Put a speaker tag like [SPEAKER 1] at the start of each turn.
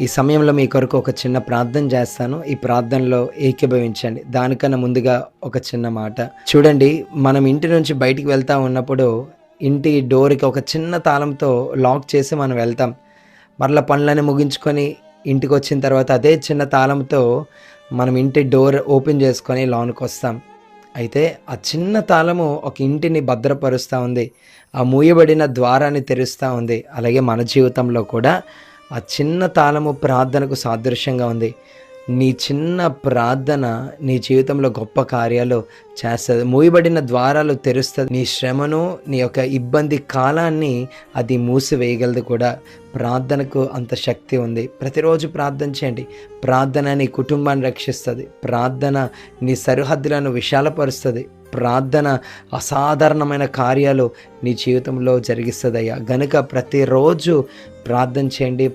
[SPEAKER 1] ఈ సమయంలో మీ కొరకు ఒక చిన్న ప్రార్థన చేస్తాను. ఈ ప్రార్థనలో ఏకీభవించండి. దానికన్నా ముందుగా ఒక చిన్న మాట. చూడండి, మనం ఇంటి నుంచి బయటికి వెళ్తా ఉన్నప్పుడు ఇంటి డోర్‌కి ఒక చిన్న తాళంతో లాక్ చేసి మనం వెళ్తాం. మరలా పనులన్నీ ముగించుకొని ఇంటికొచ్చిన తర్వాత అదే చిన్న తాళంతో మనం ఇంటి డోర్ ఓపెన్ చేసుకొని లోనకొస్తాం. అయితే ఆ చిన్న తాళము ఒక ఇంటిని భద్రపరుస్తూ ఉంది. ఆ మూయబడిన ద్వారాన్ని తెరుస్తూ ఉంది. అలాగే మన జీవితంలో కూడా ఆ చిన్న తాళము ప్రార్థనకు సాదృశ్యంగా ఉంది. నీ చిన్న ప్రార్థన నీ జీవితంలో గొప్ప కార్యాలు చేస్తుంది. మూయబడిన ద్వారాలు తెరుస్తుంది. నీ శ్రమను, నీ యొక్క ఇబ్బంది కాలాన్ని అది మూసివేయగలదు కూడా. ప్రార్థనకు అంత శక్తి ఉంది. ప్రతిరోజు ప్రార్థన చేయండి. ప్రార్థన నీ కుటుంబాన్ని రక్షిస్తుంది. ప్రార్థన నీ సరిహద్దులను విశాలపరుస్తుంది. ప్రార్థన అసాధారణమైన కార్యాలు నీ జీవితంలో జరిగిస్తుందయ్యా. గనుక ప్రతిరోజు ప్రార్థన చేయండి.